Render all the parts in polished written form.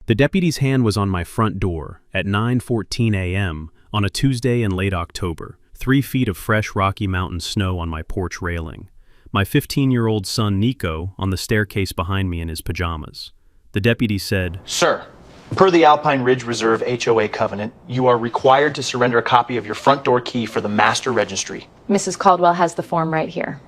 The deputy's hand was on my front door at 9:14 a.m. on a Tuesday in late October, 3 feet of fresh Rocky Mountain snow on my porch railing. My 15-year-old son Nico on the staircase behind me in his pajamas. The deputy said, "Sir, per the Alpine Ridge Reserve HOA covenant, you are required to surrender a copy of your front door key for the master registry." Mrs. Caldwell has the form right here.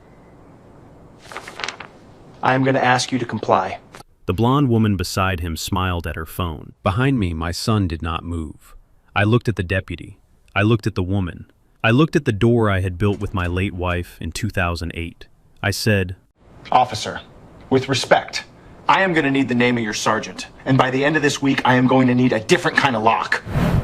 I am going to ask you to comply. The blonde woman beside him smiled at her phone. Behind me, my son did not move. I looked at the deputy. I looked at the woman. I looked at the door I had built with my late wife in 2008. I said, "Officer, with respect, I am going to need the name of your sergeant, and by the end of this week, I am going to need a different kind of lock."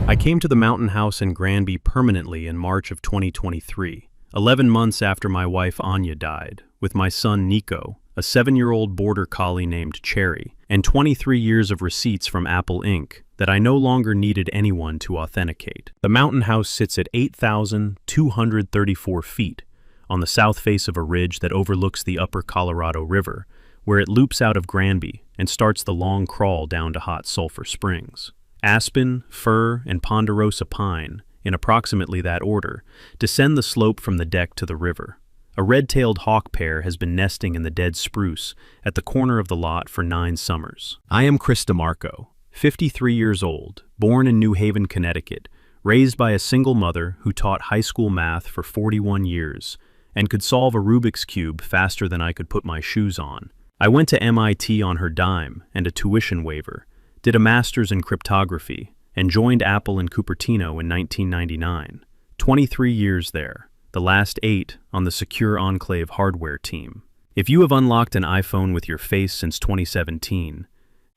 I came to the mountain house in Granby permanently in March of 2023, 11 months after my wife Anya died, with my son Nico, a 7-year-old border collie named Cherry, and 23 years of receipts from Apple Inc. that I no longer needed anyone to authenticate. The mountain house sits at 8,234 feet on the south face of a ridge that overlooks the upper Colorado River, where it loops out of Granby and starts the long crawl down to Hot Sulphur Springs. Aspen, fir, and ponderosa pine, in approximately that order, descend the slope from the deck to the river. A red-tailed hawk pair has been nesting in the dead spruce at the corner of the lot for 9 summers. I am Chris DeMarco, 53 years old, born in New Haven, Connecticut, raised by a single mother who taught high school math for 41 years and could solve a Rubik's Cube faster than I could put my shoes on. I went to MIT on her dime and a tuition waiver, did a master's in cryptography, and joined Apple in Cupertino in 1999. 23 years there. The last 8 on the Secure Enclave hardware team. If you have unlocked an iPhone with your face since 2017,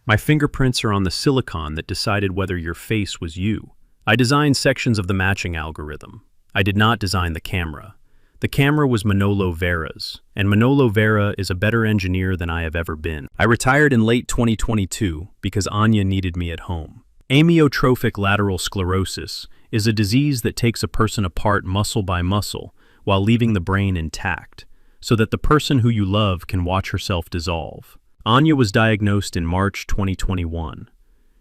my fingerprints are on the silicon that decided whether your face was you. I designed sections of the matching algorithm. I did not design the camera. The camera was Manolo Vera's, and Manolo Vera is a better engineer than I have ever been. I retired in late 2022 because Anya needed me at home. Amyotrophic lateral sclerosis is a disease that takes a person apart muscle by muscle while leaving the brain intact, so that the person who you love can watch herself dissolve. Anya was diagnosed in March 2021.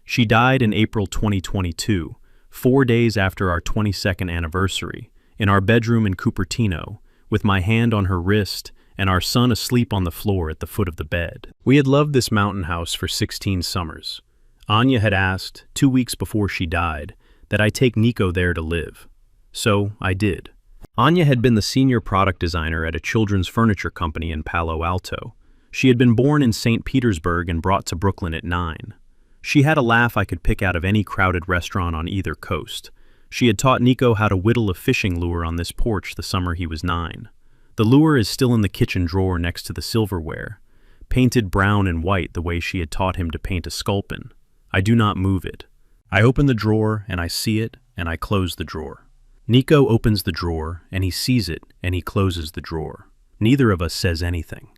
She died in April 2022, 4 days after our 22nd anniversary, in our bedroom in Cupertino, with my hand on her wrist and our son asleep on the floor at the foot of the bed. We had loved this mountain house for 16 summers. Anya had asked, 2 weeks before she died, that I take Nico there to live. So I did. Anya had been the senior product designer at a children's furniture company in Palo Alto. She had been born in St. Petersburg and brought to Brooklyn at 9. She had a laugh I could pick out of any crowded restaurant on either coast. She had taught Nico how to whittle a fishing lure on this porch the summer he was 9. The lure is still in the kitchen drawer next to the silverware, painted brown and white the way she had taught him to paint a sculpin. I do not move it. I open the drawer and I see it and I close the drawer. Nico opens the drawer and he sees it and he closes the drawer. Neither of us says anything.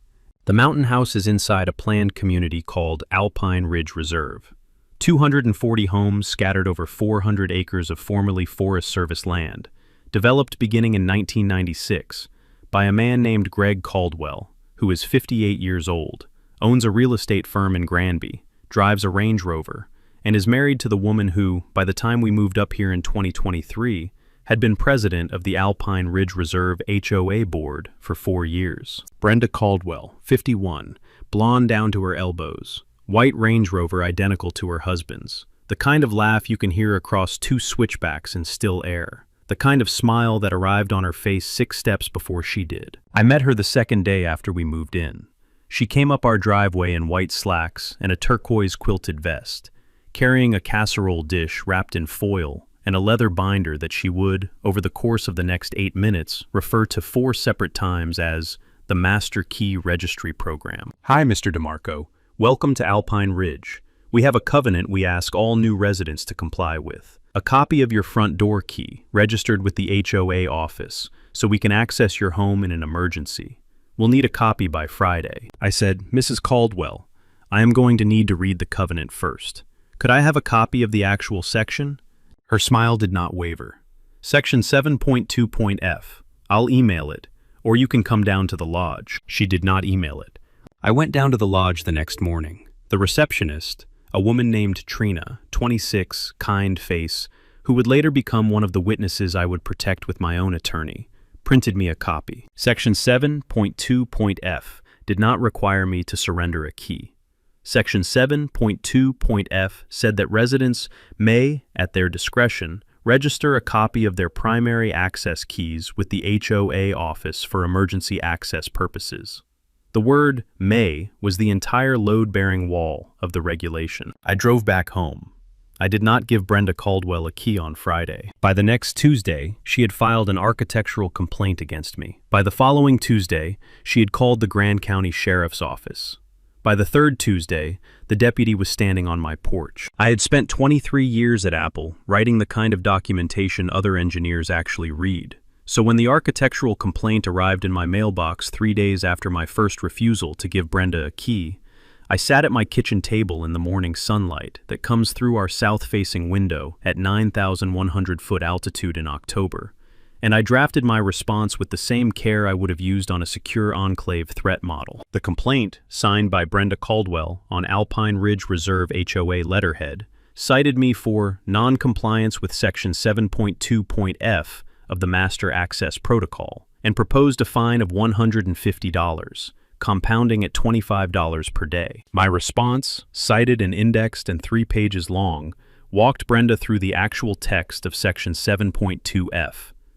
The mountain house is inside a planned community called Alpine Ridge Reserve. 240 homes scattered over 400 acres of formerly Forest Service land, developed beginning in 1996 by a man named Greg Caldwell, who is 58 years old, owns a real estate firm in Granby, drives a Range Rover, and is married to the woman who, by the time we moved up here in 2023, had been president of the Alpine Ridge Reserve HOA board for 4 years. Brenda Caldwell, 51, blonde down to her elbows, white Range Rover identical to her husband's, the kind of laugh you can hear across 2 switchbacks in still air, the kind of smile that arrived on her face 6 steps before she did. I met her the second day after we moved in. She came up our driveway in white slacks and a turquoise quilted vest, carrying a casserole dish wrapped in foil and a leather binder that she would, over the course of the next 8 minutes, refer to 4 separate times as the Master Key Registry Program. Hi, Mr. DeMarco. Welcome to Alpine Ridge. We have a covenant we ask all new residents to comply with. A copy of your front door key, registered with the HOA office, so we can access your home in an emergency. We'll need a copy by Friday. I said, Mrs. Caldwell, I am going to need to read the covenant first. Could I have a copy of the actual section? Her smile did not waver. Section 7.2.f. I'll email it, or you can come down to the lodge. She did not email it. I went down to the lodge the next morning. The receptionist, A woman named Trina, 26, kind face, who would later become one of the witnesses I would protect with my own attorney, printed me a copy. Section 7.2.f did not require me to surrender a key. Section 7.2.f said that residents may, at their discretion, register a copy of their primary access keys with the HOA office for emergency access purposes. The word may was the entire load-bearing wall of the regulation. I drove back home. I did not give Brenda Caldwell a key on Friday. By the next Tuesday, she had filed an architectural complaint against me. By the following Tuesday, she had called the Grand County Sheriff's Office. By the third Tuesday, the deputy was standing on my porch. I had spent 23 years at Apple, writing the kind of documentation other engineers actually read. So when the architectural complaint arrived in my mailbox 3 days after my first refusal to give Brenda a key, I sat at my kitchen table in the morning sunlight that comes through our south-facing window at 9,100-foot altitude in October, and I drafted my response with the same care I would have used on a secure enclave threat model. The complaint, signed by Brenda Caldwell on Alpine Ridge Reserve HOA letterhead, cited me for non-compliance with Section 7.2.f of the Master Access Protocol and proposed a fine of $150, compounding at $25 per day. My response, cited and indexed and 3 pages long, walked Brenda through the actual text of Section 7.2f.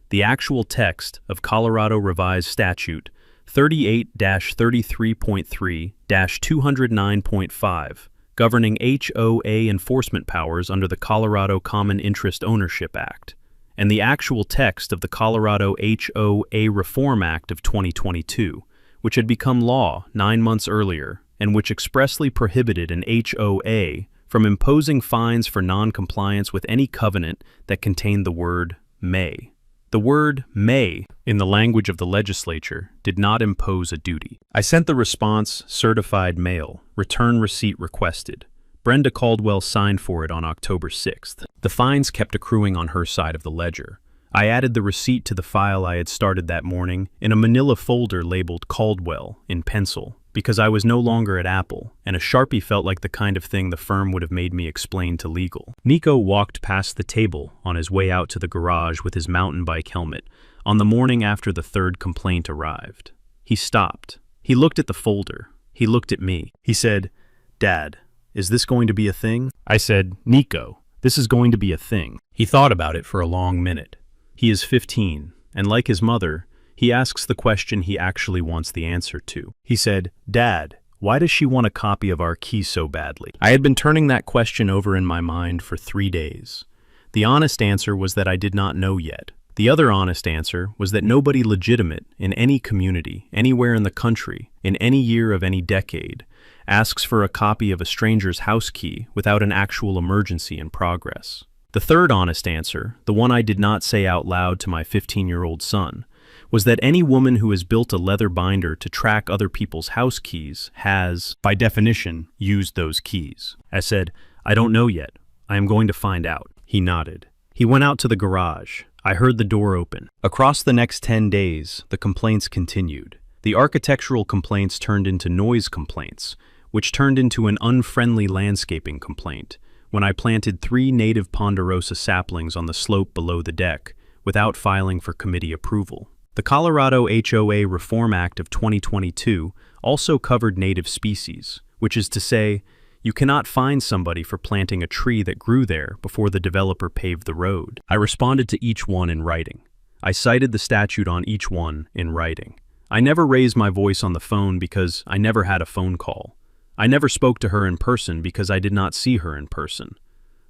The actual text of Colorado Revised Statute 38-33.3-209.5, governing HOA enforcement powers under the Colorado Common Interest Ownership Act, and the actual text of the Colorado HOA Reform Act of 2022, which had become law 9 months earlier and which expressly prohibited an HOA from imposing fines for non-compliance with any covenant that contained the word may. The word may, in the language of the legislature, did not impose a duty. I sent the response, certified mail, return receipt requested. Brenda Caldwell signed for it on October 6th. The fines kept accruing on her side of the ledger. I added the receipt to the file I had started that morning in a manila folder labeled Caldwell in pencil, because I was no longer at Apple, and a Sharpie felt like the kind of thing the firm would have made me explain to legal. Nico walked past the table on his way out to the garage with his mountain bike helmet on the morning after the third complaint arrived. He stopped. He looked at the folder. He looked at me. He said, "Dad, is this going to be a thing?" I said, "Nico, this is going to be a thing." He thought about it for a long minute. He is 15, and like his mother, he asks the question he actually wants the answer to. He said, "Dad, why does she want a copy of our key so badly?" I had been turning that question over in my mind for 3 days. The honest answer was that I did not know yet. The other honest answer was that nobody legitimate in any community, anywhere in the country, in any year of any decade, asks for a copy of a stranger's house key without an actual emergency in progress. The third honest answer, the one I did not say out loud to my 15-year-old son, was that any woman who has built a leather binder to track other people's house keys has, by definition, used those keys. I said, "I don't know yet. I am going to find out." He nodded. He went out to the garage. I heard the door open. Across the next 10 days, the complaints continued. The architectural complaints turned into noise complaints, which turned into an unfriendly landscaping complaint, when I planted 3 native ponderosa saplings on the slope below the deck without filing for committee approval. The Colorado HOA Reform Act of 2022 also covered native species, which is to say, you cannot fine somebody for planting a tree that grew there before the developer paved the road. I responded to each one in writing. I cited the statute on each one in writing. I never raised my voice on the phone because I never had a phone call. I never spoke to her in person because I did not see her in person.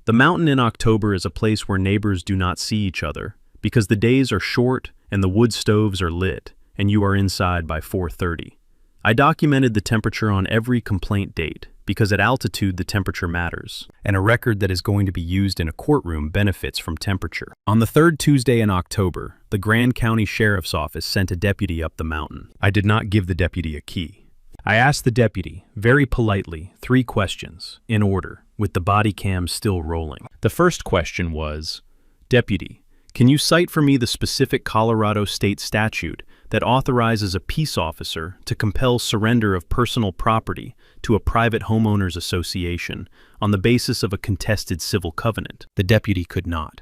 The mountain in October is a place where neighbors do not see each other because the days are short and the wood stoves are lit and you are inside by 4:30. I documented the temperature on every complaint date because at altitude the temperature matters, and a record that is going to be used in a courtroom benefits from temperature. On the third Tuesday in October, the Grand County Sheriff's Office sent a deputy up the mountain. I did not give the deputy a key. I asked the deputy, very politely, 3 questions, in order, with the body cam still rolling. The first question was, "Deputy, can you cite for me the specific Colorado state statute that authorizes a peace officer to compel surrender of personal property to a private homeowners association on the basis of a contested civil covenant. The deputy could not.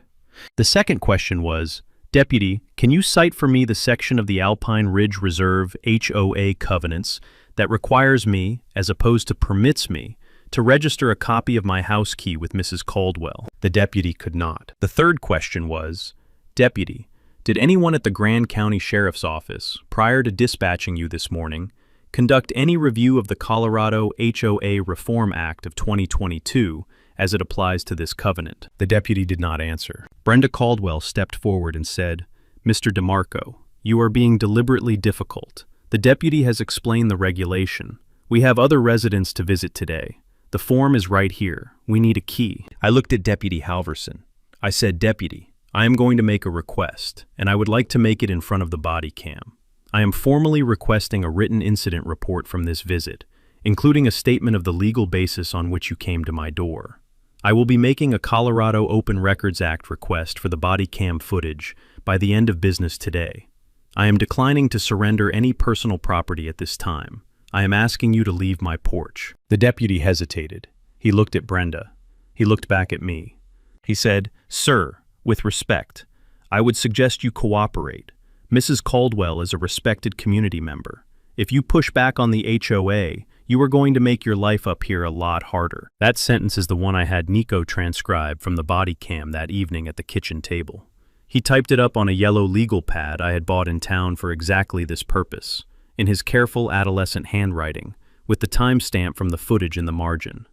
The second question was, "Deputy, can you cite for me the section of the Alpine Ridge Reserve HOA covenants that requires me, as opposed to permits me, to register a copy of my house key with Mrs. Caldwell?" The deputy could not. The third question was, "Deputy, did anyone at the Grand County Sheriff's Office, prior to dispatching you this morning, conduct any review of the Colorado HOA Reform Act of 2022 as it applies to this covenant?" The deputy did not answer. Brenda Caldwell stepped forward and said, "Mr. DeMarco, you are being deliberately difficult. The deputy has explained the regulation. We have other residents to visit today. The form is right here. We need a key." I looked at Deputy Halverson. I said, "Deputy, I am going to make a request, and I would like to make it in front of the body cam. I am formally requesting a written incident report from this visit, including a statement of the legal basis on which you came to my door. I will be making a Colorado Open Records Act request for the body cam footage by the end of business today. I am declining to surrender any personal property at this time. I am asking you to leave my porch." The deputy hesitated. He looked at Brenda. He looked back at me. He said, "Sir, with respect, I would suggest you cooperate. Mrs. Caldwell is a respected community member. If you push back on the HOA, you are going to make your life up here a lot harder." That sentence is the one I had Nico transcribe from the body cam that evening at the kitchen table. He typed it up on a yellow legal pad I had bought in town for exactly this purpose, in his careful adolescent handwriting, with the timestamp from the footage in the margin.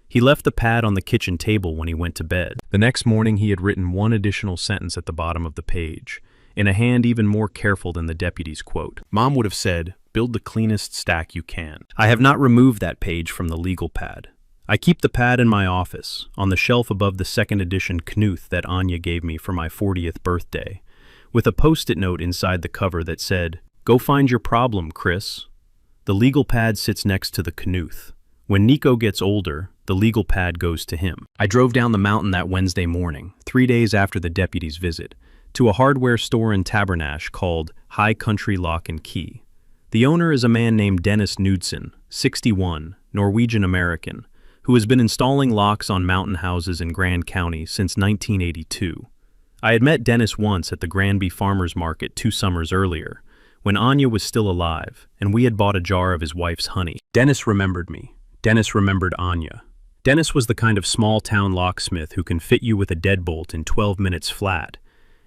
He left the pad on the kitchen table when he went to bed. The next morning he had written one additional sentence at the bottom of the page, in a hand even more careful than the deputy's quote. Mom would have said, "Build the cleanest stack you can." I have not removed that page from the legal pad. I keep the pad in my office, on the shelf above the second edition Knuth that Anya gave me for my 40th birthday, with a post-it note inside the cover that said, "Go find your problem, Chris." The legal pad sits next to the Knuth. When Nico gets older, the legal pad goes to him. I drove down the mountain that Wednesday morning, 3 days after the deputy's visit, to a hardware store in Tabernash called High Country Lock and Key. The owner is a man named Dennis Knudsen, 61, Norwegian-American, who has been installing locks on mountain houses in Grand County since 1982. I had met Dennis once at the Granby Farmers Market 2 summers earlier, when Anya was still alive, and we had bought a jar of his wife's honey. Dennis remembered me. Dennis remembered Anya. Dennis was the kind of small-town locksmith who can fit you with a deadbolt in 12 minutes flat,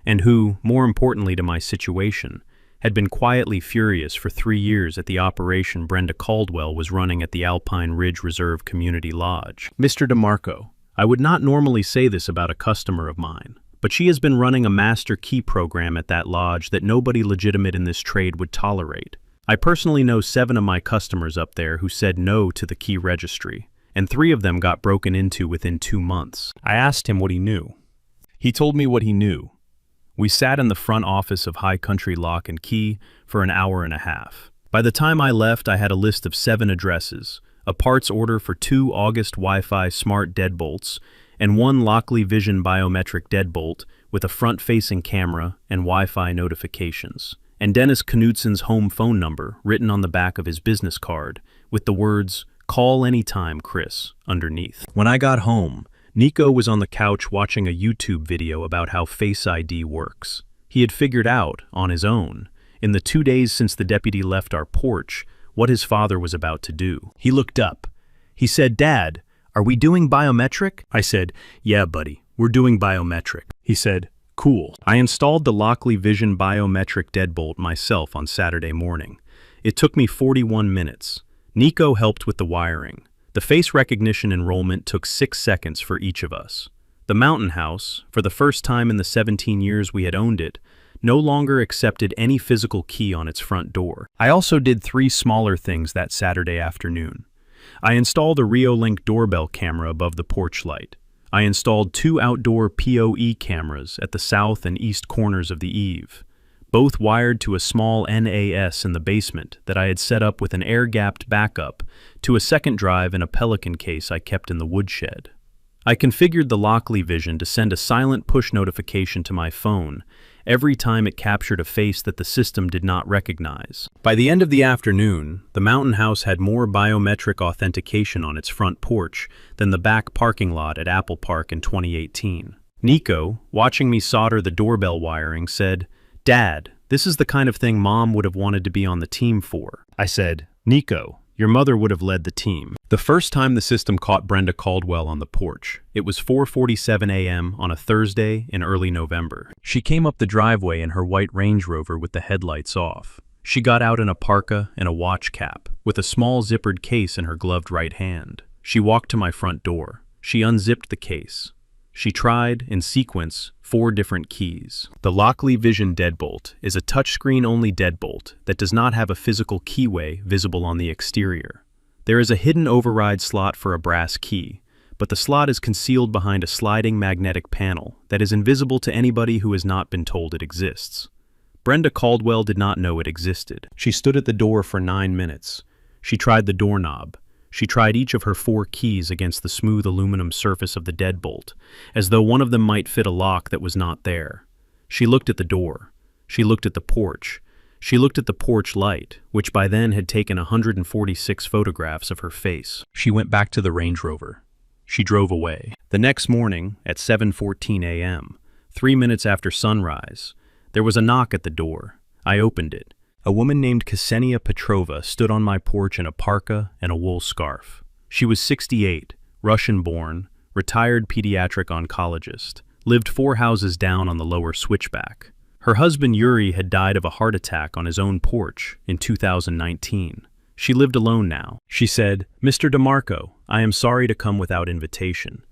and who, more importantly to my situation, had been quietly furious for 3 years at the operation Brenda Caldwell was running at the Alpine Ridge Reserve Community Lodge. "Mr. DeMarco, I would not normally say this about a customer of mine, but she has been running a master key program at that lodge that nobody legitimate in this trade would tolerate. I personally know 7 of my customers up there who said no to the key registry, and 3 of them got broken into within 2 months. I asked him what he knew. He told me what he knew. We sat in the front office of High Country Lock and Key for an hour and a half. By the time I left, I had a list of 7 addresses, a parts order for 2 August Wi-Fi smart deadbolts, and 1 Lockley Vision biometric deadbolt with a front-facing camera and Wi-Fi notifications, and Dennis Knudsen's home phone number written on the back of his business card with the words, "Call anytime, Chris," underneath. When I got home, Nico was on the couch watching a YouTube video about how Face ID works. He had figured out, on his own, in the 2 days since the deputy left our porch, what his father was about to do. He looked up. He said, "Dad, are we doing biometric?" I said, "Yeah, buddy, we're doing biometric." He said, "Cool." I installed the Lockley Vision biometric deadbolt myself on Saturday morning. It took me 41 minutes. Nico helped with the wiring. The face recognition enrollment took 6 seconds for each of us. The mountain house, for the first time in the 17 years we had owned it, no longer accepted any physical key on its front door. I also did 3 smaller things that Saturday afternoon. I installed a Reolink doorbell camera above the porch light. I installed 2 outdoor PoE cameras at the south and east corners of the eave, both wired to a small NAS in the basement that I had set up with an air-gapped backup to a second drive in a Pelican case I kept in the woodshed. I configured the Lockley Vision to send a silent push notification to my phone every time it captured a face that the system did not recognize. By the end of the afternoon, the Mountain House had more biometric authentication on its front porch than the back parking lot at Apple Park in 2018. Nico, watching me solder the doorbell wiring, said, "Dad, this is the kind of thing Mom would have wanted to be on the team for." I said, "Nico, your mother would have led the team." The first time the system caught Brenda Caldwell on the porch, it was 4:47 a.m. on a Thursday in early November. She came up the driveway in her white Range Rover with the headlights off. She got out in a parka and a watch cap, with a small zippered case in her gloved right hand. She walked to my front door. She unzipped the case. She tried, in sequence, 4 different keys. The Lockley Vision deadbolt is a touchscreen-only deadbolt that does not have a physical keyway visible on the exterior. There is a hidden override slot for a brass key, but the slot is concealed behind a sliding magnetic panel that is invisible to anybody who has not been told it exists. Brenda Caldwell did not know it existed. She stood at the door for 9 minutes. She tried the doorknob. She tried each of her 4 keys against the smooth aluminum surface of the deadbolt, as though one of them might fit a lock that was not there. She looked at the door. She looked at the porch. She looked at the porch light, which by then had taken 146 photographs of her face. She went back to the Range Rover. She drove away. The next morning, at 7:14 a.m., 3 minutes after sunrise, there was a knock at the door. I opened it. A woman named Ksenia Petrova stood on my porch in a parka and a wool scarf. She was 68, Russian-born, retired pediatric oncologist, lived 4 houses down on the lower switchback. Her husband Yuri had died of a heart attack on his own porch in 2019. She lived alone now. She said, "Mr. DeMarco, I am sorry to come without invitation.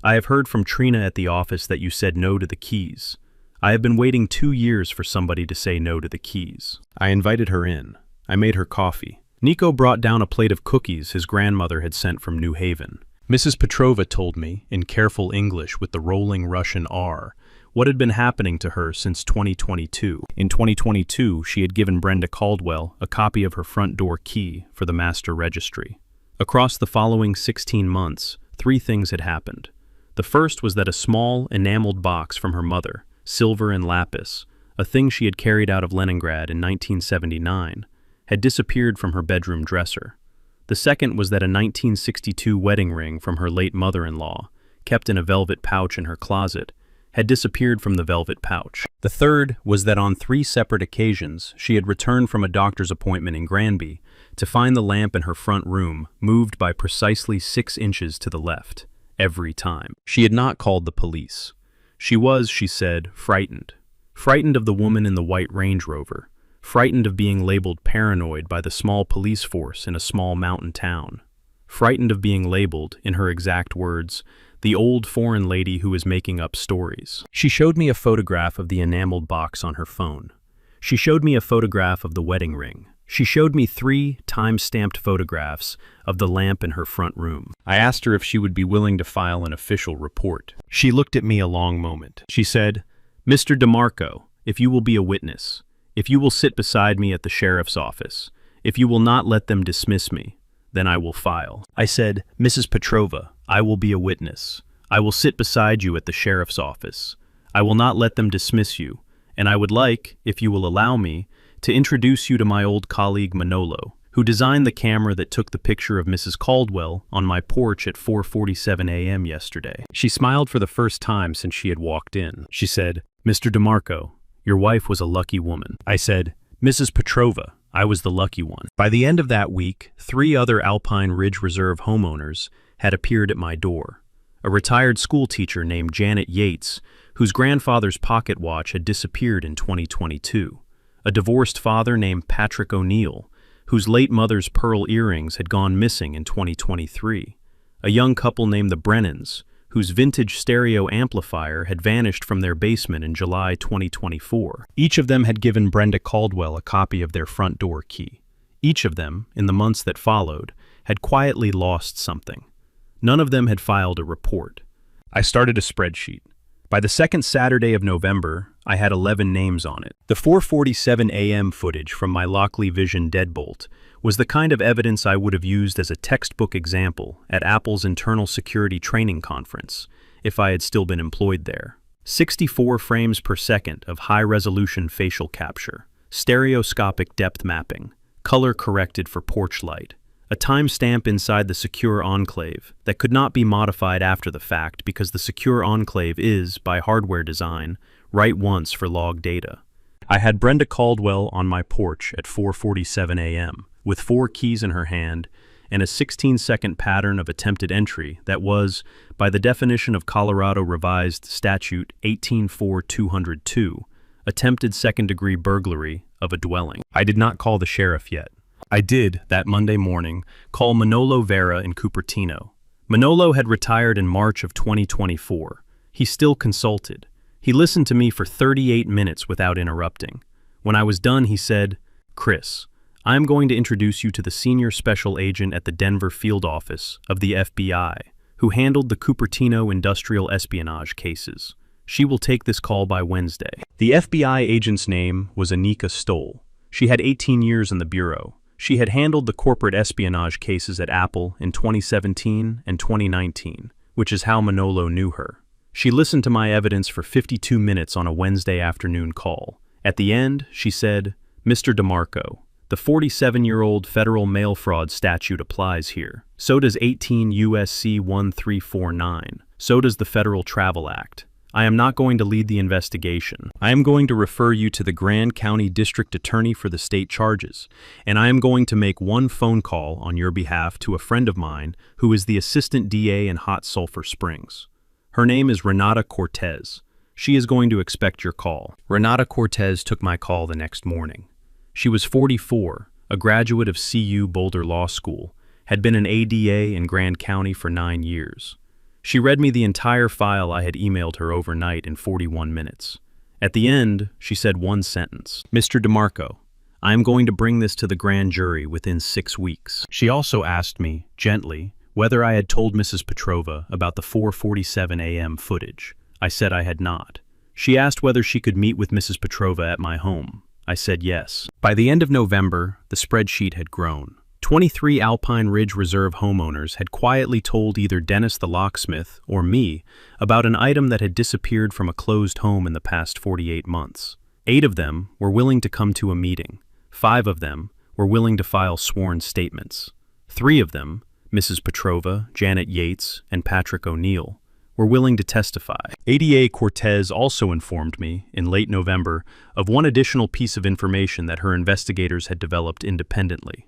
I have heard from Trina at the office that you said no to the keys. I have been waiting 2 years for somebody to say no to the keys." I invited her in. I made her coffee. Nico brought down a plate of cookies his grandmother had sent from New Haven. Mrs. Petrova told me, in careful English with the rolling Russian R, what had been happening to her since 2022. In 2022, she had given Brenda Caldwell a copy of her front door key for the master registry. Across the following 16 months, 3 things had happened. The first was that a small, enameled box from her mother, silver and lapis, a thing she had carried out of Leningrad in 1979, had disappeared from her bedroom dresser. The second was that a 1962 wedding ring from her late mother-in-law, kept in a velvet pouch in her closet, had disappeared from the velvet pouch. The third was that on 3 separate occasions she had returned from a doctor's appointment in Granby to find the lamp in her front room moved by precisely 6 inches to the left, every time. She had not called the police. She was, she said, frightened. Frightened of the woman in the white Range Rover. Frightened of being labeled paranoid by the small police force in a small mountain town. Frightened of being labeled, in her exact words, the old foreign lady who is making up stories. She showed me a photograph of the enameled box on her phone. She showed me a photograph of the wedding ring. She showed me 3 time-stamped photographs of the lamp in her front room. I asked her if she would be willing to file an official report. She looked at me a long moment. She said, "Mr. DeMarco, if you will be a witness, if you will sit beside me at the sheriff's office, if you will not let them dismiss me, then I will file." I said, "Mrs. Petrova, I will be a witness. I will sit beside you at the sheriff's office. I will not let them dismiss you, and I would like, if you will allow me, to introduce you to my old colleague Manolo, who designed the camera that took the picture of Mrs. Caldwell on my porch at 4:47 a.m. yesterday." She smiled for the first time since she had walked in. She said, "Mr. DeMarco, your wife was a lucky woman." I said, "Mrs. Petrova, I was the lucky one." By the end of that week, 3 other Alpine Ridge Reserve homeowners had appeared at my door. A retired school teacher named Janet Yates, whose grandfather's pocket watch had disappeared in 2022. A divorced father named Patrick O'Neill, whose late mother's pearl earrings had gone missing in 2023. A young couple named the Brennans, whose vintage stereo amplifier had vanished from their basement in July 2024. Each of them had given Brenda Caldwell a copy of their front door key. Each of them, in the months that followed, had quietly lost something. None of them had filed a report. I started a spreadsheet. By the second Saturday of November, I had 11 names on it. The 4:47 a.m. footage from my Lockley Vision deadbolt was the kind of evidence I would have used as a textbook example at Apple's internal security training conference if I had still been employed there. 64 frames per second of high-resolution facial capture, stereoscopic depth mapping, color corrected for porch light, a timestamp inside the secure enclave that could not be modified after the fact because the secure enclave is, by hardware design, write once for log data. I had Brenda Caldwell on my porch at 4:47 a.m. with 4 keys in her hand and a 16-second pattern of attempted entry that was, by the definition of Colorado Revised Statute 184202, attempted second-degree burglary of a dwelling. I did not call the sheriff yet. I did, that Monday morning, call Manolo Vera in Cupertino. Manolo had retired in March of 2024. He still consulted. He listened to me for 38 minutes without interrupting. When I was done, he said, "Chris, I am going to introduce you to the senior special agent at the Denver field office of the FBI, who handled the Cupertino industrial espionage cases. She will take this call by Wednesday." The FBI agent's name was Anika Stoll. She had 18 years in the bureau. She had handled the corporate espionage cases at Apple in 2017 and 2019, which is how Manolo knew her. She listened to my evidence for 52 minutes on a Wednesday afternoon call. At the end, she said, "Mr. DeMarco, the 47-year-old federal mail fraud statute applies here. So does 18 U.S.C. 1349. So does the Federal Travel Act. I am not going to lead the investigation. I am going to refer you to the Grand County District Attorney for the state charges, and I am going to make one phone call on your behalf to a friend of mine who is the Assistant DA in Hot Sulphur Springs. Her name is Renata Cortez. She is going to expect your call." Renata Cortez took my call the next morning. She was 44, a graduate of CU Boulder Law School, had been an ADA in Grand County for 9 years. She read me the entire file I had emailed her overnight in 41 minutes. At the end, she said one sentence, "Mr. DeMarco, I am going to bring this to the grand jury within 6 weeks." She also asked me, gently, whether I had told Mrs. Petrova about the 4:47 a.m. footage. I said I had not. She asked whether she could meet with Mrs. Petrova at my home. I said yes. By the end of November, the spreadsheet had grown. 23 Alpine Ridge Reserve homeowners had quietly told either Dennis the locksmith or me about an item that had disappeared from a closed home in the past 48 months. 8 of them were willing to come to a meeting. 5 of them were willing to file sworn statements. 3 of them, Mrs. Petrova, Janet Yates, and Patrick O'Neill, were willing to testify. ADA Cortez also informed me, in late November, of one additional piece of information that her investigators had developed independently.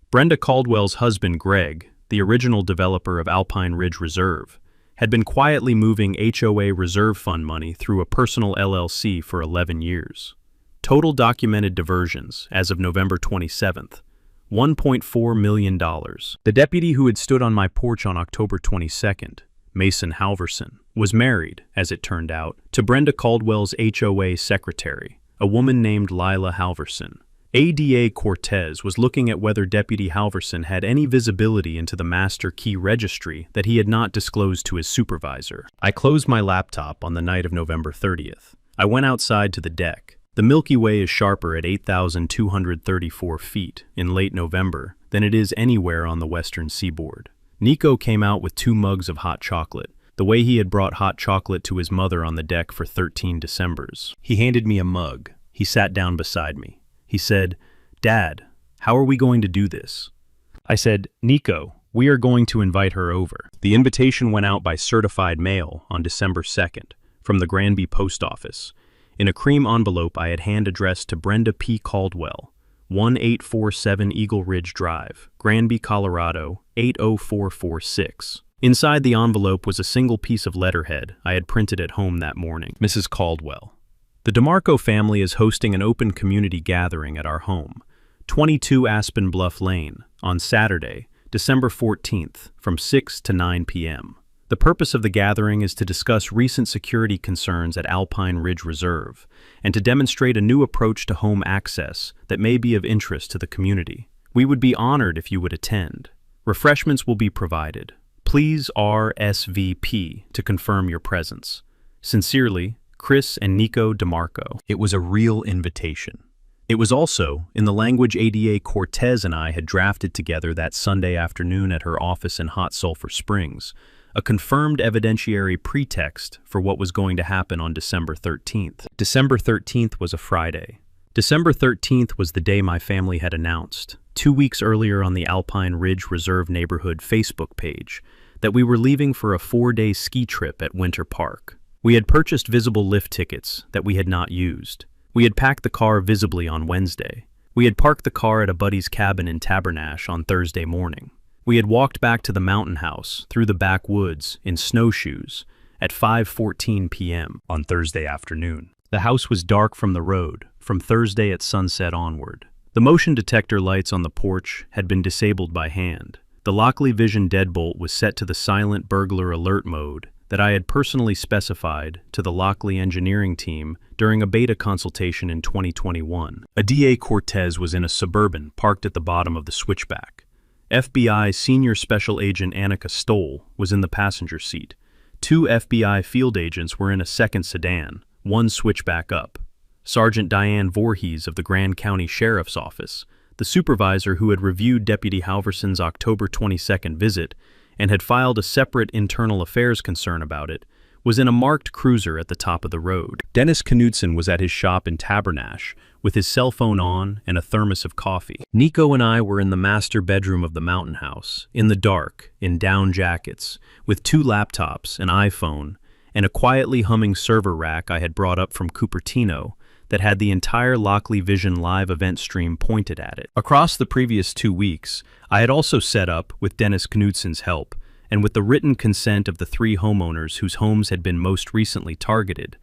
Brenda Caldwell's husband, Greg, the original developer of Alpine Ridge Reserve, had been quietly moving HOA reserve fund money through a personal LLC for 11 years. Total documented diversions, as of November 27th, $1.4 million. The deputy who had stood on my porch on October 22nd, Mason Halverson, was married, as it turned out, to Brenda Caldwell's HOA secretary, a woman named Lila Halverson. ADA Cortez was looking at whether Deputy Halverson had any visibility into the master key registry that he had not disclosed to his supervisor. I closed my laptop on the night of November 30th. I went outside to the deck. The Milky Way is sharper at 8,234 feet in late November than it is anywhere on the western seaboard. Nico came out with 2 mugs of hot chocolate, the way he had brought hot chocolate to his mother on the deck for 13 Decembers. He handed me a mug. He sat down beside me. He said, "Dad, how are we going to do this?" I said, "Nico, we are going to invite her over." The invitation went out by certified mail on December 2nd from the Granby Post Office, in a cream envelope I had hand-addressed to Brenda P. Caldwell, 1847 Eagle Ridge Drive, Granby, Colorado, 80446. Inside the envelope was a single piece of letterhead I had printed at home that morning. Mrs. Caldwell. The DeMarco family is hosting an open community gathering at our home, 22 Aspen Bluff Lane, on Saturday, December 14th, from 6 to 9 p.m. The purpose of the gathering is to discuss recent security concerns at Alpine Ridge Reserve and to demonstrate a new approach to home access that may be of interest to the community. We would be honored if you would attend. Refreshments will be provided. Please RSVP to confirm your presence. Sincerely, Chris and Nico DeMarco. It was a real invitation. It was also, in the language ADA Cortez and I had drafted together that Sunday afternoon at her office in Hot Sulphur Springs, a confirmed evidentiary pretext for what was going to happen on December 13th. December 13th was a Friday. December 13th was the day my family had announced, 2 weeks earlier on the Alpine Ridge Reserve Neighborhood Facebook page, that we were leaving for a 4-day ski trip at Winter Park. We had purchased visible lift tickets that we had not used. We had packed the car visibly on Wednesday. We had parked the car at a buddy's cabin in Tabernash on Thursday morning. We had walked back to the mountain house through the backwoods in snowshoes at 5:14 p.m. on Thursday afternoon. The house was dark from the road, from Thursday at sunset onward. The motion detector lights on the porch had been disabled by hand. The Lockley Vision deadbolt was set to the silent burglar alert mode that I had personally specified to the Lockley engineering team during a beta consultation in 2021. A DA Cortez was in a Suburban parked at the bottom of the switchback. FBI Senior Special Agent Annika Stoll was in the passenger seat. 2 FBI field agents were in a second sedan, one switchback up. Sergeant Diane Voorhees of the Grand County Sheriff's Office, the supervisor who had reviewed Deputy Halverson's October 22nd visit and had filed a separate internal affairs concern about it, was in a marked cruiser at the top of the road. Dennis Knudsen was at his shop in Tabernash with his cell phone on and a thermos of coffee. Nico and I were in the master bedroom of the mountain house, in the dark, in down jackets, with 2 laptops, an iPhone, and a quietly humming server rack I had brought up from Cupertino that had the entire Lockley Vision live event stream pointed at it. Across the previous 2 weeks, I had also set up, with Dennis Knudsen's help, and with the written consent of the 3 homeowners whose homes had been most recently targeted,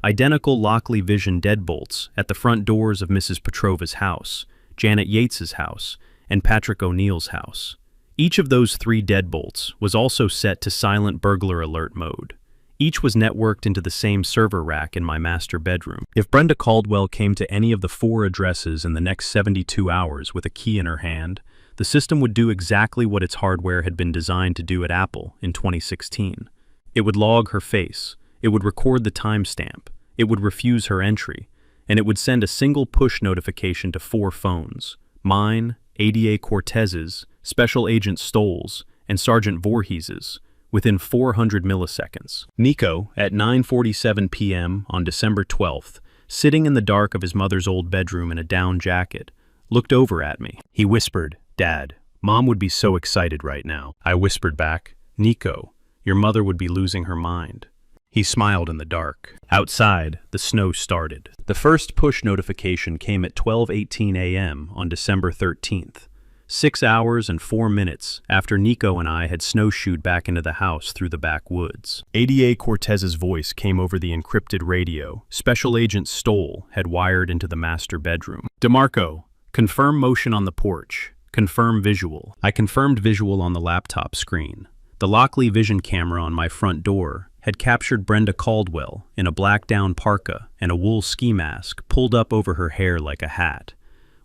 identical Lockley Vision deadbolts at the front doors of Mrs. Petrova's house, Janet Yates's house, and Patrick O'Neill's house. Each of those 3 deadbolts was also set to silent burglar alert mode. Each was networked into the same server rack in my master bedroom. If Brenda Caldwell came to any of the 4 addresses in the next 72 hours with a key in her hand, the system would do exactly what its hardware had been designed to do at Apple in 2016. It would log her face, it would record the timestamp, it would refuse her entry, and it would send a single push notification to 4 phones: mine, ADA Cortez's, Special Agent Stoll's, and Sergeant Voorhees's, within 400 milliseconds. Nico, at 9:47 p.m. on December 12th, sitting in the dark of his mother's old bedroom in a down jacket, looked over at me. He whispered, "Dad, Mom would be so excited right now." I whispered back, "Nico, your mother would be losing her mind." He smiled in the dark. Outside, the snow started. The first push notification came at 12:18 a.m. on December 13th. 6 hours and 4 minutes after Nico and I had snowshoed back into the house through the backwoods. ADA Cortez's voice came over the encrypted radio Special Agent Stoll had wired into the master bedroom. "DeMarco, confirm motion on the porch. Confirm visual." I confirmed visual on the laptop screen. The Lockley Vision camera on my front door had captured Brenda Caldwell in a black down parka and a wool ski mask pulled up over her hair like a hat,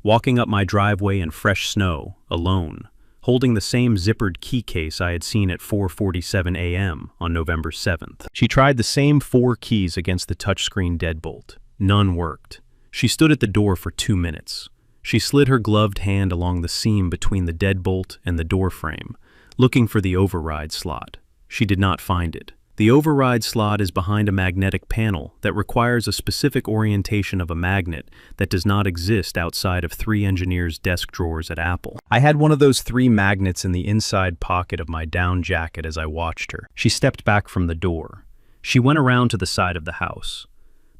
walking up my driveway in fresh snow, alone, holding the same zippered key case I had seen at 4:47 a.m. on November 7th. She tried the same 4 keys against the touchscreen deadbolt. None worked. She stood at the door for 2 minutes. She slid her gloved hand along the seam between the deadbolt and the door frame, looking for the override slot. She did not find it. The override slot is behind a magnetic panel that requires a specific orientation of a magnet that does not exist outside of 3 engineers' desk drawers at Apple. I had one of those 3 magnets in the inside pocket of my down jacket as I watched her. She stepped back from the door. She went around to the side of the house.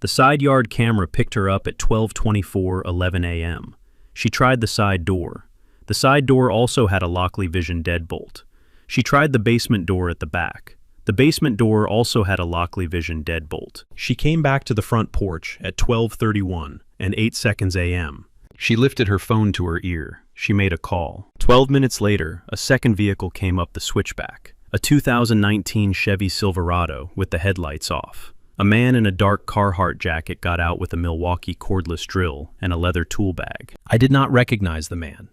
The side yard camera picked her up at 12:24:11 a.m. She tried the side door. The side door also had a Lockley Vision deadbolt. She tried the basement door at the back. The basement door also had a Lockley Vision deadbolt. She came back to the front porch at 12:31 and 8 seconds a.m. She lifted her phone to her ear. She made a call. 12 minutes later, a second vehicle came up the switchback. A 2019 Chevy Silverado with the headlights off. A man in a dark Carhartt jacket got out with a Milwaukee cordless drill and a leather tool bag. I did not recognize the man.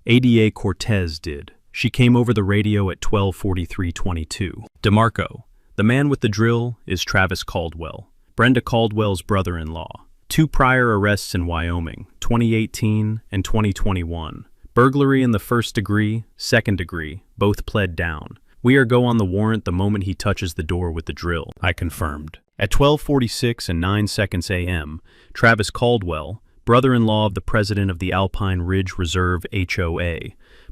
ADA Cortez did. She came over the radio at 12:43:22. "DeMarco, the man with the drill is Travis Caldwell. Brenda Caldwell's brother-in-law. 2 prior arrests in Wyoming, 2018 and 2021. Burglary in the first degree, second degree, both pled down. We are go on the warrant the moment he touches the door with the drill, I confirmed. At 12:46 and 9 seconds a.m., Travis Caldwell, brother-in-law of the president of the Alpine Ridge Reserve HOA,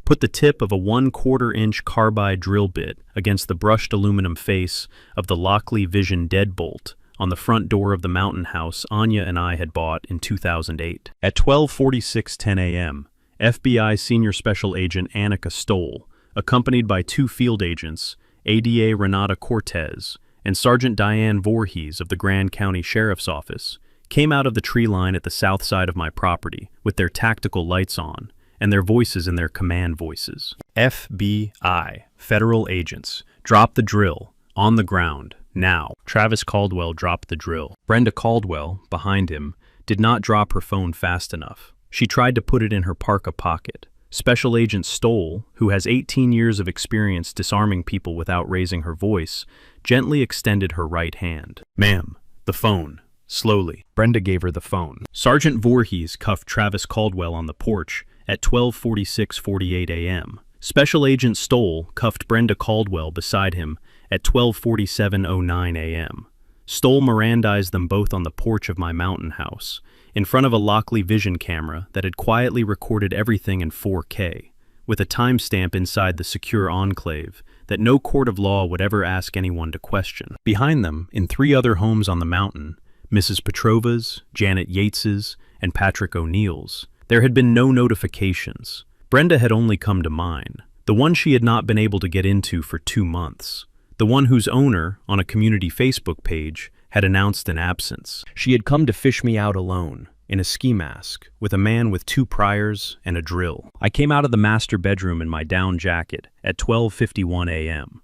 put the tip of a 1/4-inch carbide drill bit against the brushed aluminum face of the Lockley Vision deadbolt on the front door of the mountain house Anya and I had bought in 2008. At 12:46:10 a.m., FBI Senior Special Agent Annika Stoll, accompanied by 2 field agents, ADA Renata Cortez and Sergeant Diane Voorhees of the Grand County Sheriff's Office, came out of the tree line at the south side of my property with their tactical lights on and their voices in their command voices. FBI, federal agents, drop the drill, on the ground, now. Travis Caldwell dropped the drill. Brenda Caldwell, behind him, did not drop her phone fast enough. She tried to put it in her parka pocket. Special Agent Stoll, who has 18 years of experience disarming people without raising her voice, gently extended her right hand. Ma'am, the phone. Slowly. Brenda gave her the phone. Sergeant Voorhees cuffed Travis Caldwell on the porch at 12:46:48 a.m. Special Agent Stoll cuffed Brenda Caldwell beside him at 12:47:09 a.m. Stoll Mirandized them both on the porch of my mountain house, in front of a Lockley Vision camera that had quietly recorded everything in 4K, with a timestamp inside the secure enclave that no court of law would ever ask anyone to question. Behind them, in 3 other homes on the mountain, Mrs. Petrova's, Janet Yates's, and Patrick O'Neill's, there had been no notifications. Brenda had only come to mine, the one she had not been able to get into for 2 months, the one whose owner, on a community Facebook page, had announced an absence. She had come to fish me out alone, in a ski mask, with a man with 2 priors and a drill. I came out of the master bedroom in my down jacket at 12:51 a.m.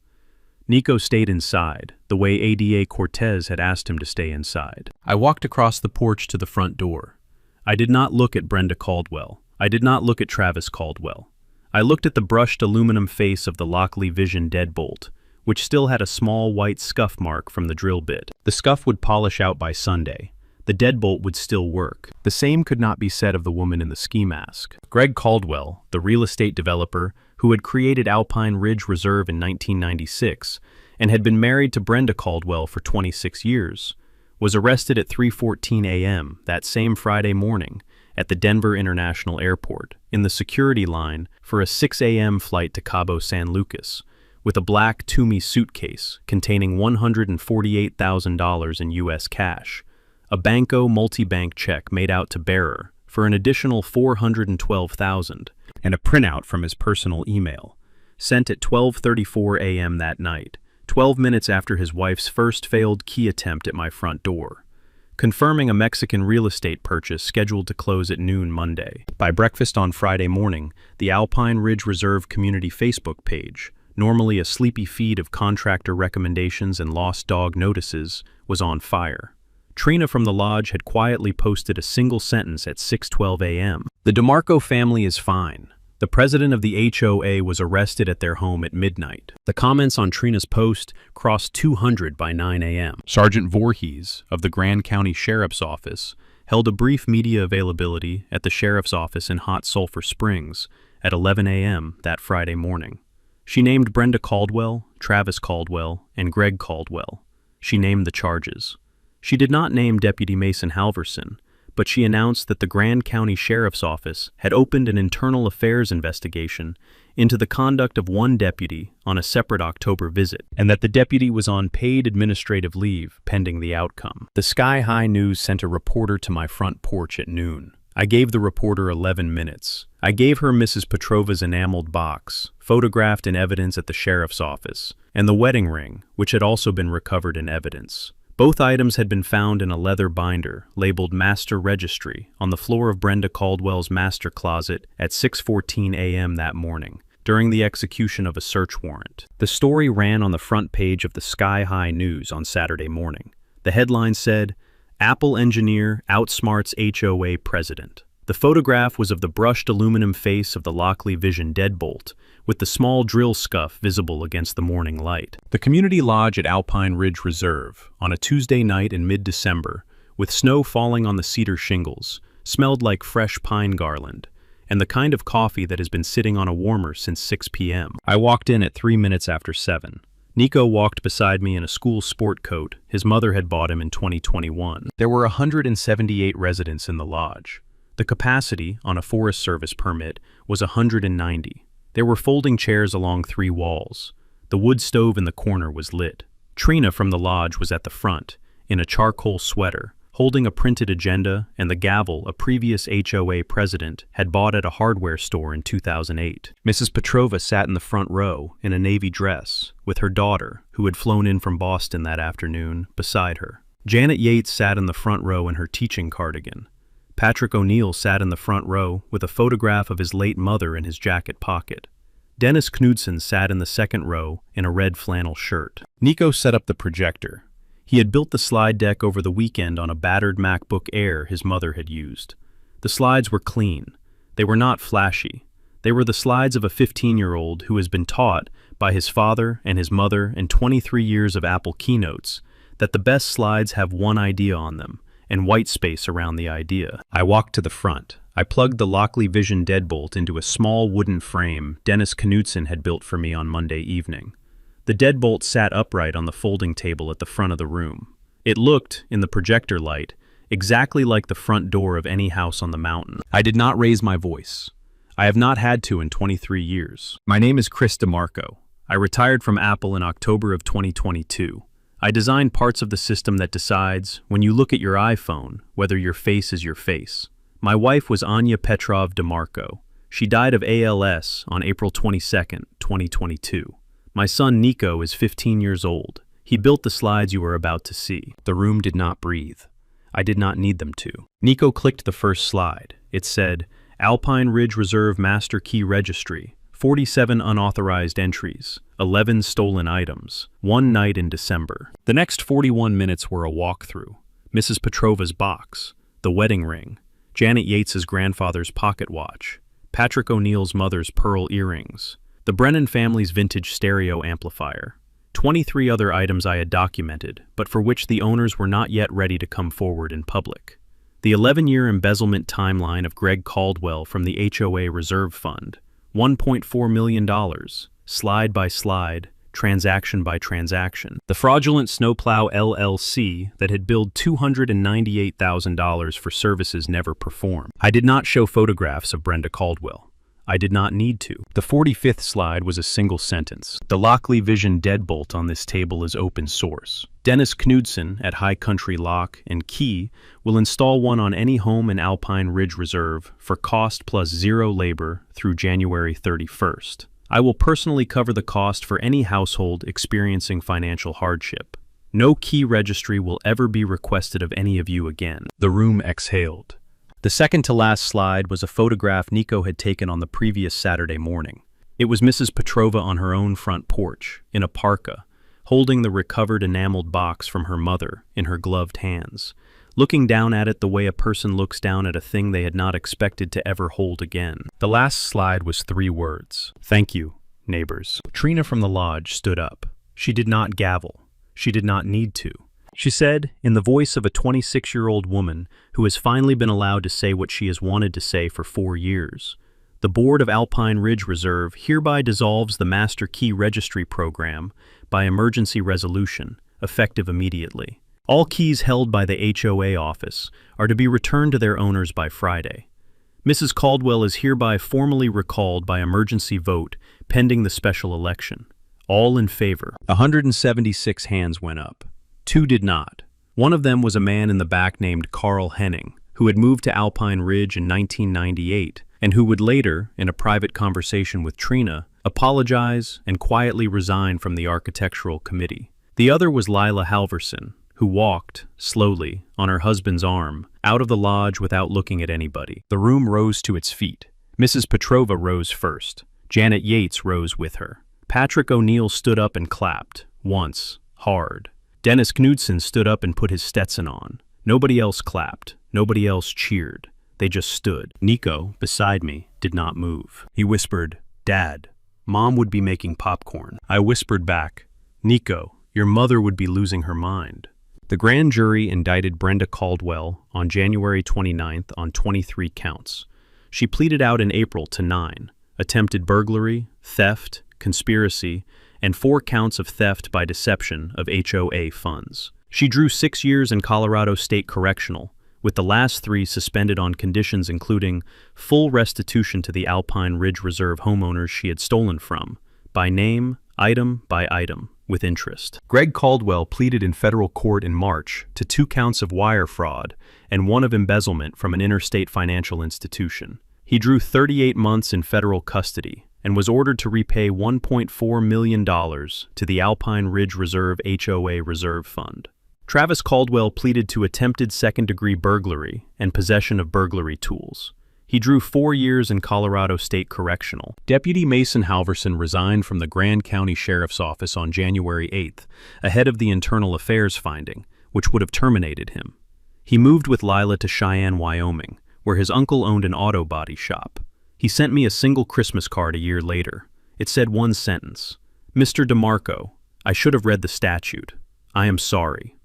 Nico stayed inside, the way ADA Cortez had asked him to stay inside. I walked across the porch to the front door. I did not look at Brenda Caldwell. I did not look at Travis Caldwell. I looked at the brushed aluminum face of the Lockley Vision deadbolt, which still had a small white scuff mark from the drill bit. The scuff would polish out by Sunday. The deadbolt would still work. The same could not be said of the woman in the ski mask. Greg Caldwell, the real estate developer who had created Alpine Ridge Reserve in 1996 and had been married to Brenda Caldwell for 26 years, was arrested at 3:14 a.m. that same Friday morning at the Denver International Airport in the security line for a 6 a.m. flight to Cabo San Lucas, with a black Toomey suitcase containing $148,000 in U.S. cash, a Banco multi-bank check made out to bearer for an additional $412,000, and a printout from his personal email, sent at 12:34 a.m. that night, 12 minutes after his wife's first failed key attempt at my front door, confirming a Mexican real estate purchase scheduled to close at noon Monday. By breakfast on Friday morning, the Alpine Ridge Reserve community Facebook page, normally a sleepy feed of contractor recommendations and lost dog notices, was on fire. Trina from the lodge had quietly posted a single sentence at 6:12 a.m. The DeMarco family is fine. The president of the HOA was arrested at their home at midnight. The comments on Trina's post crossed 200 by 9 a.m. Sergeant Voorhees of the Grand County Sheriff's Office held a brief media availability at the Sheriff's Office in Hot Sulphur Springs at 11 a.m. that Friday morning. She named Brenda Caldwell, Travis Caldwell, and Greg Caldwell. She named the charges. She did not name Deputy Mason Halverson, but she announced that the Grand County Sheriff's Office had opened an internal affairs investigation into the conduct of one deputy on a separate October visit, and that the deputy was on paid administrative leave pending the outcome. The Sky High News sent a reporter to my front porch at noon. I gave the reporter 11 minutes. I gave her Mrs. Petrova's enameled box, photographed in evidence at the sheriff's office, and the wedding ring, which had also been recovered in evidence. Both items had been found in a leather binder labeled Master Registry on the floor of Brenda Caldwell's master closet at 6:14 a.m. that morning, during the execution of a search warrant. The story ran on the front page of the Sky High News on Saturday morning. The headline said, "Apple engineer outsmarts HOA president. The photograph was of the brushed aluminum face of the Lockley Vision deadbolt, with the small drill scuff visible against the morning light. The community lodge at Alpine Ridge Reserve, on a Tuesday night in mid-December, with snow falling on the cedar shingles, smelled like fresh pine garland, and the kind of coffee that has been sitting on a warmer since 6 p.m. I walked in at 3 minutes after 7. Nico walked beside me in a school sport coat his mother had bought him in 2021. There were 178 residents in the lodge. The capacity, on a Forest Service permit, was 190. There were folding chairs along 3 walls. The wood stove in the corner was lit. Trina from the lodge was at the front, in a charcoal sweater, holding a printed agenda and the gavel a previous HOA president had bought at a hardware store in 2008. Mrs. Petrova sat in the front row in a navy dress, with her daughter, who had flown in from Boston that afternoon, beside her. Janet Yates sat in the front row in her teaching cardigan. Patrick O'Neill sat in the front row with a photograph of his late mother in his jacket pocket. Dennis Knudsen sat in the second row in a red flannel shirt. Nico set up the projector. He had built the slide deck over the weekend on a battered MacBook Air his mother had used. The slides were clean. They were not flashy. They were the slides of a 15-year-old who has been taught by his father and his mother and 23 years of Apple keynotes that the best slides have one idea on them, and white space around the idea. I walked to the front. I plugged the Lockley Vision deadbolt into a small wooden frame Dennis Knudsen had built for me on Monday evening. The deadbolt sat upright on the folding table at the front of the room. It looked, in the projector light, exactly like the front door of any house on the mountain. I did not raise my voice. I have not had to in 23 years. My name is Chris DeMarco. I retired from Apple in October of 2022. I designed parts of the system that decides, when you look at your iPhone, whether your face is your face. My wife was Anya Petrov DeMarco. She died of ALS on April 22, 2022. My son Nico is 15 years old. He built the slides you are about to see. The room did not breathe. I did not need them to. Nico clicked the first slide. It said, Alpine Ridge Reserve Master Key Registry, 47 unauthorized entries, 11 stolen items, 1 night in December. The next 41 minutes were a walkthrough. Mrs. Petrova's box, the wedding ring, Janet Yates's grandfather's pocket watch, Patrick O'Neill's mother's pearl earrings, the Brennan family's vintage stereo amplifier, 23 other items I had documented, but for which the owners were not yet ready to come forward in public. The 11-year embezzlement timeline of Greg Caldwell from the HOA Reserve Fund, $1.4 million, slide by slide, transaction by transaction. The fraudulent Snowplow LLC that had billed $298,000 for services never performed. I did not show photographs of Brenda Caldwell. I did not need to. The 45th slide was a single sentence. The Lockley Vision deadbolt on this table is open source. Dennis Knudsen at High Country Lock and Key will install one on any home in Alpine Ridge Reserve for cost plus 0 labor through January 31st. I will personally cover the cost for any household experiencing financial hardship. No key registry will ever be requested of any of you again. The room exhaled. The second to last slide was a photograph Nico had taken on the previous Saturday morning. It was Mrs. Petrova on her own front porch, in a parka, holding the recovered enameled box from her mother in her gloved hands, looking down at it the way a person looks down at a thing they had not expected to ever hold again. The last slide was 3 words. Thank you, neighbors. Trina from the lodge stood up. She did not gavel. She did not need to. She said, in the voice of a 26-year-old woman who has finally been allowed to say what she has wanted to say for 4 years, the Board of Alpine Ridge Reserve hereby dissolves the Master Key Registry Program by emergency resolution, effective immediately. All keys held by the HOA office are to be returned to their owners by Friday. Mrs. Caldwell is hereby formally recalled by emergency vote pending the special election. All in favor. 176 hands went up. 2 did not. One of them was a man in the back named Carl Henning, who had moved to Alpine Ridge in 1998, and who would later, in a private conversation with Trina, apologize and quietly resign from the architectural committee. The other was Lila Halverson, who walked, slowly, on her husband's arm, out of the lodge without looking at anybody. The room rose to its feet. Mrs. Petrova rose first. Janet Yates rose with her. Patrick O'Neill stood up and clapped, once, hard. Dennis Knudsen stood up and put his Stetson on. Nobody else clapped. Nobody else cheered. They just stood. Nico, beside me, did not move. He whispered, "Dad, Mom would be making popcorn." I whispered back, "Nico, your mother would be losing her mind." The grand jury indicted Brenda Caldwell on January 29th on 23 counts. She pleaded out in April to 9, attempted burglary, theft, conspiracy, and 4 counts of theft by deception of HOA funds. She drew 6 years in Colorado State Correctional, with the last 3 suspended on conditions including full restitution to the Alpine Ridge Reserve homeowners she had stolen from, by name, item by item, with interest. Greg Caldwell pleaded in federal court in March to 2 counts of wire fraud and 1 of embezzlement from an interstate financial institution. He drew 38 months in federal custody and was ordered to repay $1.4 million to the Alpine Ridge Reserve HOA Reserve Fund. Travis Caldwell pleaded to attempted second-degree burglary and possession of burglary tools. He drew 4 years in Colorado State Correctional. Deputy Mason Halverson resigned from the Grand County Sheriff's Office on January 8th, ahead of the internal affairs finding, which would have terminated him. He moved with Lila to Cheyenne, Wyoming, where his uncle owned an auto body shop. He sent me a single Christmas card a year later. It said one sentence, "Mr. DeMarco, I should have read the statute. I am sorry."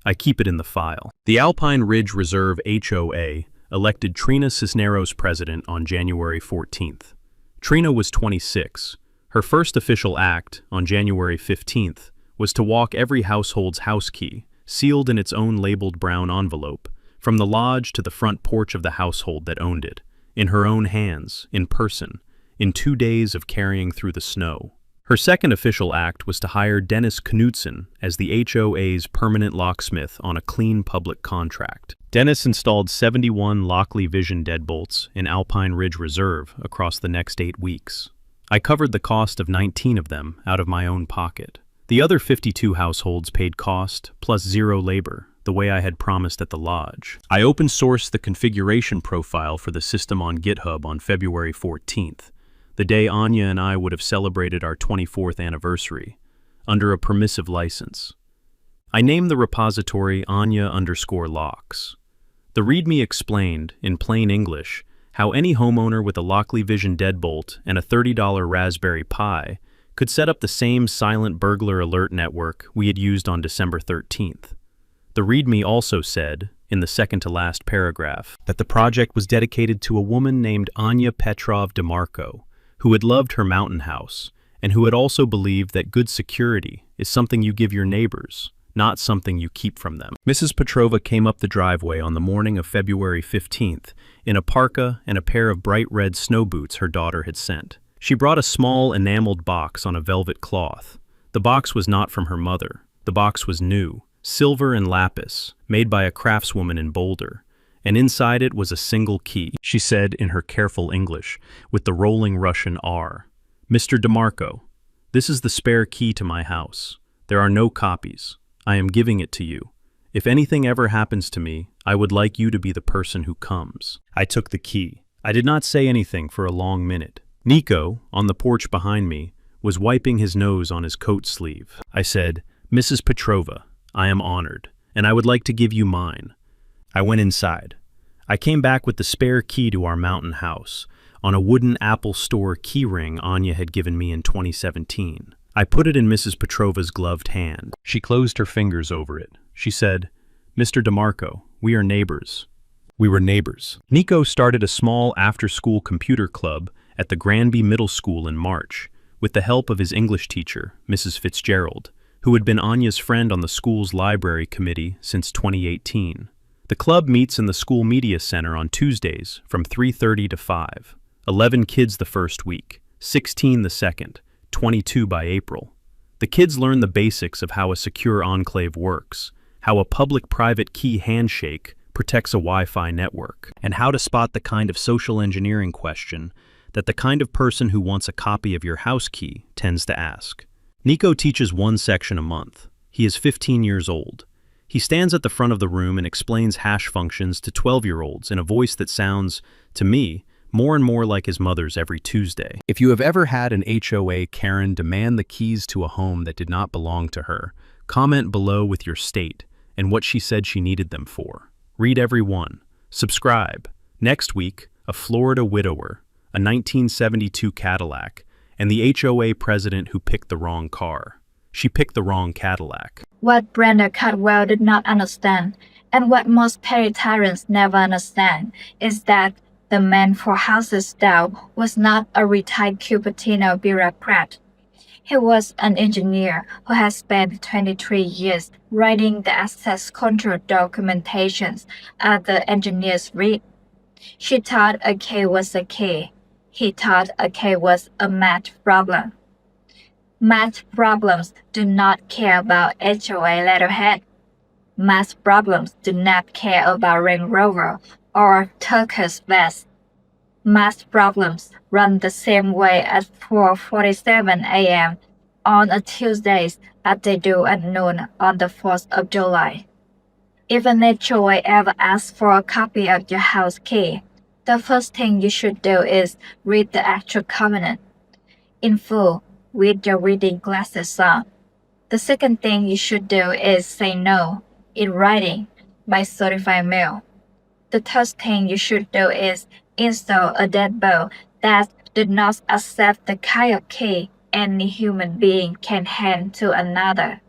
I keep it in the file. The Alpine Ridge Reserve HOA elected Trina Cisneros president on January 14th. Trina was 26. Her first official act, on January 15th, was to walk every household's house key, sealed in its own labeled brown envelope, from the lodge to the front porch of the household that owned it, in her own hands, in person, in 2 days of carrying through the snow. Her second official act was to hire Dennis Knutson as the HOA's permanent locksmith on a clean public contract. Dennis installed 71 Lockley Vision deadbolts in Alpine Ridge Reserve across the next 8 weeks. I covered the cost of 19 of them out of my own pocket. The other 52 households paid cost plus 0 labor, the way I had promised at the lodge. I open-sourced the configuration profile for the system on GitHub on February 14th. The day Anya and I would have celebrated our 24th anniversary, under a permissive license. I named the repository Anya_locks. The README explained, in plain English, how any homeowner with a Lockley Vision deadbolt and a $30 Raspberry Pi could set up the same silent burglar alert network we had used on December 13th. The README also said, in the second-to-last paragraph, that the project was dedicated to a woman named Anya Petrov DeMarco, who had loved her mountain house, and who had also believed that good security is something you give your neighbors, not something you keep from them. Mrs. Petrova came up the driveway on the morning of February 15th in a parka and a pair of bright red snow boots her daughter had sent. She brought a small enameled box on a velvet cloth. The box was not from her mother. The box was new, silver and lapis, made by a craftswoman in Boulder, and inside it was a single key, she said in her careful English, with the rolling Russian R. "Mr. DeMarco, this is the spare key to my house. There are no copies. I am giving it to you. If anything ever happens to me, I would like you to be the person who comes." I took the key. I did not say anything for a long minute. Nico, on the porch behind me, was wiping his nose on his coat sleeve. I said, "Mrs. Petrova, I am honored, and I would like to give you mine." I went inside. I came back with the spare key to our mountain house, on a wooden Apple Store key ring Anya had given me in 2017. I put it in Mrs. Petrova's gloved hand. She closed her fingers over it. She said, "Mr. DeMarco, we are neighbors." We were neighbors. Nico started a small after-school computer club at the Granby Middle School in March, with the help of his English teacher, Mrs. Fitzgerald, who had been Anya's friend on the school's library committee since 2018. The club meets in the school media center on Tuesdays from 3:30 to 5. 11 kids the first week, 16 the second, 22 by April. The kids learn the basics of how a secure enclave works, how a public-private key handshake protects a Wi-Fi network, and how to spot the kind of social engineering question that the kind of person who wants a copy of your house key tends to ask. Nico teaches one section a month. He is 15 years old. He stands at the front of the room and explains hash functions to 12-year-olds in a voice that sounds, to me, more and more like his mother's every Tuesday. If you have ever had an HOA Karen demand the keys to a home that did not belong to her, comment below with your state and what she said she needed them for. Read every one. Subscribe. Next week, a Florida widower, a 1972 Cadillac, and the HOA president who picked the wrong car. She picked the wrong Cadillac. What Brenda Caldwell did not understand, and what most Paritarians never understand, is that the man for houses down was not a retired Cupertino bureaucrat. He was an engineer who had spent 23 years writing the access control documentations at the engineers read. She thought a K was a K. He thought a K was a math problem. Math problems do not care about HOA letterhead. Math problems do not care about Range Rover or turquoise vest. Math problems run the same way at 4:47 a.m. on a Tuesday as they do at noon on the 4th of July. If an HOA ever asks for a copy of your house key, the first thing you should do is read the actual covenant in full with your reading glasses on. The second thing you should do is say no in writing by certified mail. The third thing you should do is install a deadbolt that does not accept the kind of key any human being can hand to another.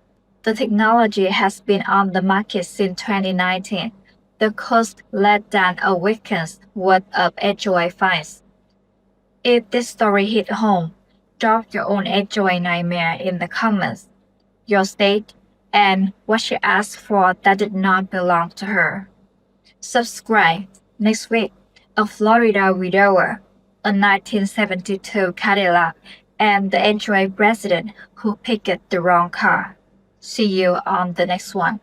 The technology has been on the market since 2019. The cost less than a weekend's worth of HOA fines. If this story hit home, drop your own HOA nightmare in the comments, your state, and what she asked for that did not belong to her. Subscribe. Next week, a Florida widower, a 1972 Cadillac, and the HOA president who picked the wrong car. See you on the next one.